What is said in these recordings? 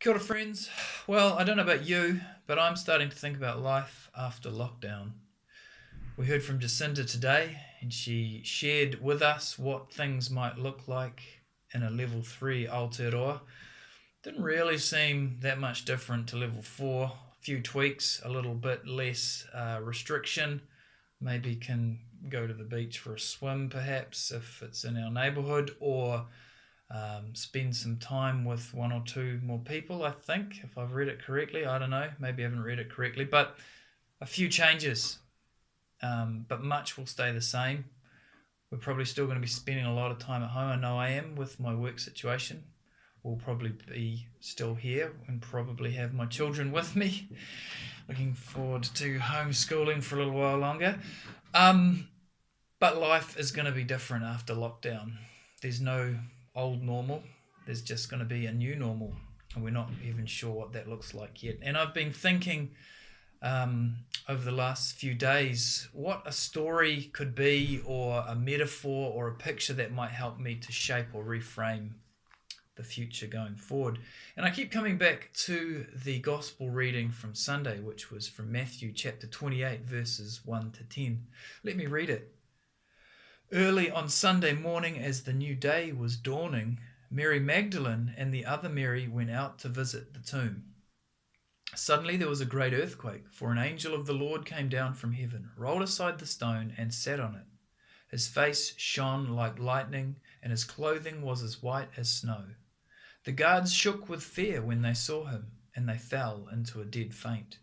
Kia ora, friends. Well, I don't know about you, but I'm starting to think about life after lockdown. We heard from Jacinda today, and she shared with us what things might look like in a level 3 Aotearoa. Didn't really seem that much different to level 4. A few tweaks, a little bit less restriction. Maybe can go to the beach for a swim, perhaps, if it's in our neighbourhood, or spend some time with one or two more people, I think, if I've read it correctly. I don't know, maybe I haven't read it correctly, but a few changes, but much will stay the same. We're probably still going to be spending a lot of time at home. I know I am with my work situation. We'll probably be still here and probably have my children with me. Looking forward to homeschooling for a little while longer. But life is going to be different after lockdown. There's no old normal. There's just going to be a new normal, and we're not even sure what that looks like yet. And I've been thinking over the last few days what a story could be, or a metaphor, or a picture that might help me to shape or reframe the future going forward. And I keep coming back to the gospel reading from Sunday, which was from Matthew chapter 28, verses 1 to 10. Let me read it. Early on Sunday morning, as the new day was dawning, Mary Magdalene and the other Mary went out to visit the tomb. Suddenly there was a great earthquake, for an angel of the Lord came down from heaven, rolled aside the stone, and sat on it. His face shone like lightning, and his clothing was as white as snow. The guards shook with fear when they saw him, and they fell into a dead faint.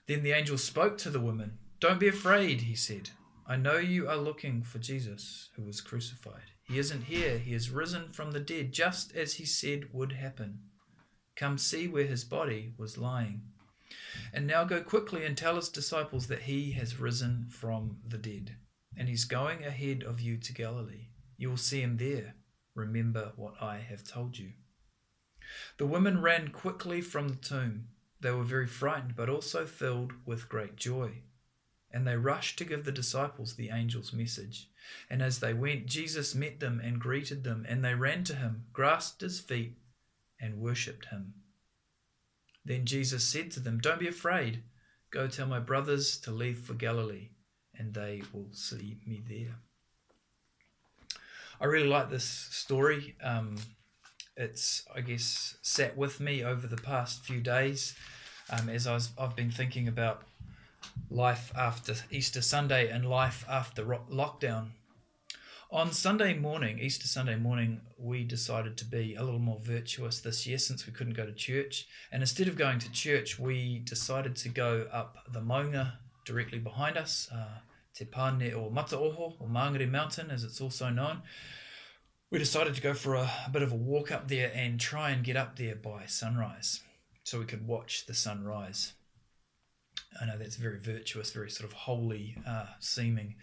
Then the angel spoke to the women. "Don't be afraid," he said. "I know you are looking for Jesus, who was crucified. He isn't here. He has risen from the dead, just as he said would happen. Come see where his body was lying. And now go quickly and tell his disciples that he has risen from the dead, and he's going ahead of you to Galilee. You will see him there. Remember what I have told you." The women ran quickly from the tomb. They were very frightened, but also filled with great joy. And they rushed to give the disciples the angel's message. And as they went, Jesus met them and greeted them, and they ran to him, grasped his feet, and worshipped him. Then Jesus said to them, "Don't be afraid. Go tell my brothers to leave for Galilee, and they will see me there." I really like this story. It's, I guess, sat with me over the past few days as I've been thinking about life after Easter Sunday and life after lockdown. On Sunday morning, Easter Sunday morning, we decided to be a little more virtuous this year since we couldn't go to church. And instead of going to church, we decided to go up the maunga directly behind us, Te Pane or Mataoho, or Mangere Mountain as it's also known. We decided to go for a bit of a walk up there and try and get up there by sunrise so we could watch the sunrise. I know that's very virtuous, very sort of holy seeming.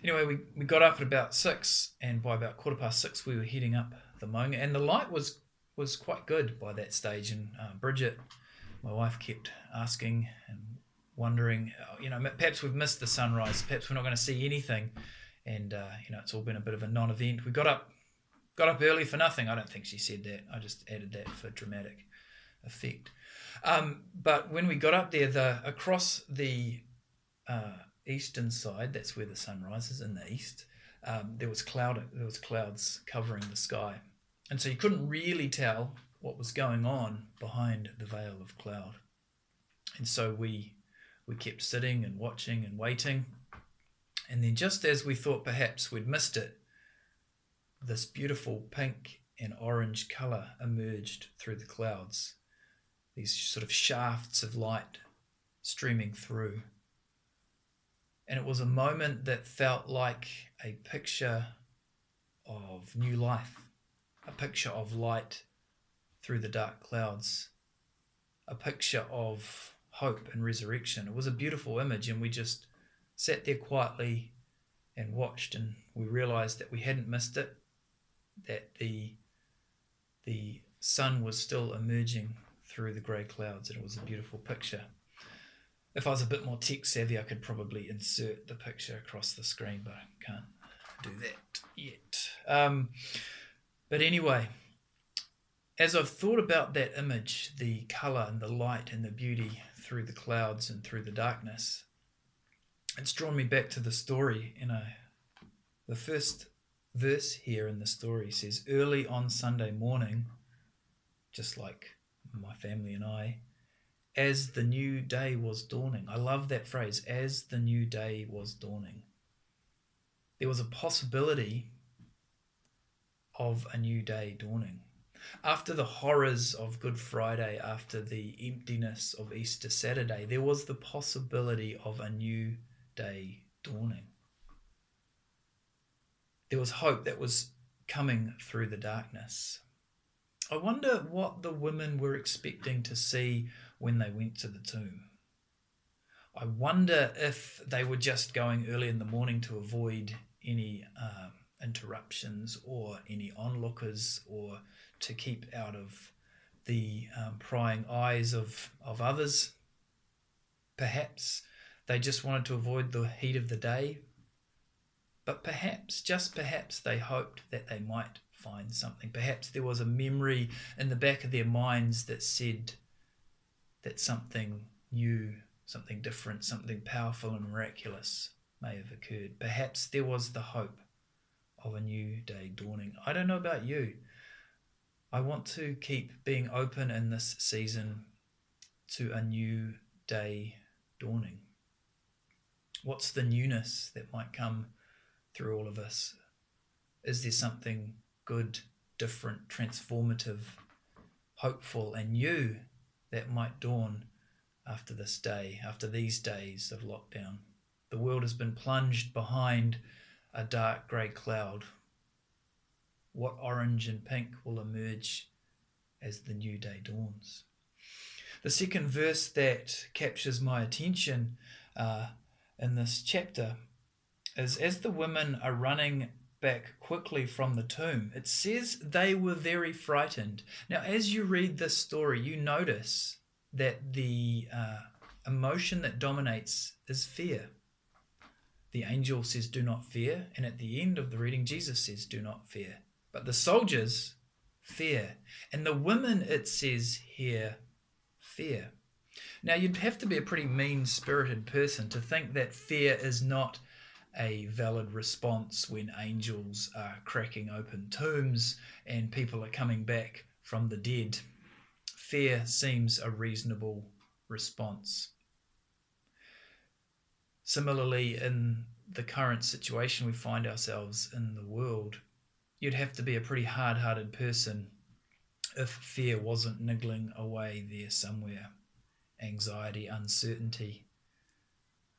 Anyway, we got up at about 6, and by about 6:15 we were heading up the maunga, and the light was quite good by that stage. And Bridget, my wife, kept asking and wondering, perhaps we've missed the sunrise, perhaps we're not going to see anything, and it's all been a bit of a non-event. We got up early for nothing. I don't think she said that. I just added that for dramatic effect. But when we got up there, across the eastern side, that's where the sun rises in the east, there was clouds covering the sky, and so you couldn't really tell what was going on behind the veil of cloud. And so we kept sitting and watching and waiting, and then just as we thought perhaps we'd missed it, this beautiful pink and orange colour emerged through the clouds, these sort of shafts of light streaming through. And it was a moment that felt like a picture of new life, a picture of light through the dark clouds, a picture of hope and resurrection. It was a beautiful image, and we just sat there quietly and watched, and we realized that we hadn't missed it, that the sun was still emerging through the grey clouds, and it was a beautiful picture. If I was a bit more tech savvy, I could probably insert the picture across the screen, but I can't do that yet. But anyway, as I've thought about that image, the colour and the light and the beauty through the clouds and through the darkness, it's drawn me back to the story. The first verse here in the story says, early on Sunday morning, just like my family and I, as the new day was dawning. I love that phrase, as the new day was dawning. There was a possibility of a new day dawning. After the horrors of Good Friday, after the emptiness of Easter Saturday, there was the possibility of a new day dawning. There was hope that was coming through the darkness. I wonder what the women were expecting to see when they went to the tomb. I wonder if they were just going early in the morning to avoid any interruptions or any onlookers, or to keep out of the prying eyes of others. Perhaps they just wanted to avoid the heat of the day. But perhaps, just perhaps, they hoped that they might find something. Perhaps there was a memory in the back of their minds that said that something new, something different, something powerful and miraculous may have occurred. Perhaps there was the hope of a new day dawning. I don't know about you. I want to keep being open in this season to a new day dawning. What's the newness that might come through all of us? Is there something good, different, transformative, hopeful and new that might dawn after this day, after these days of lockdown? The world has been plunged behind a dark grey cloud. What orange and pink will emerge as the new day dawns? The second verse that captures my attention in this chapter is, as the women are running back quickly from the tomb, it says they were very frightened. Now, as you read this story, you notice that the emotion that dominates is fear. The angel says, do not fear. And at the end of the reading, Jesus says, do not fear. But the soldiers fear. And the women, it says here, fear. Now, you'd have to be a pretty mean-spirited person to think that fear is not a valid response when angels are cracking open tombs and people are coming back from the dead. Fear seems a reasonable response. Similarly, in the current situation we find ourselves in the world, you'd have to be a pretty hard-hearted person if fear wasn't niggling away there somewhere. Anxiety, uncertainty.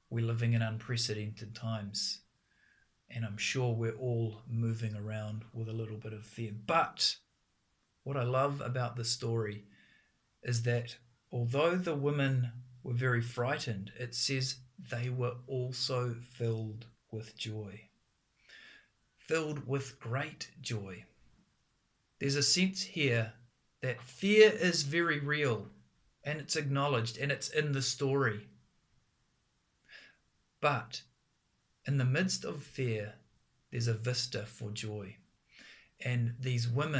We're living in unprecedented times, and I'm sure we're all moving around with a little bit of fear. But what I love about the story is that although the women were very frightened, it says they were also filled with joy. Filled with great joy. There's a sense here that fear is very real, and it's acknowledged, and it's in the story. But in the midst of fear, there's a vista for joy. And these women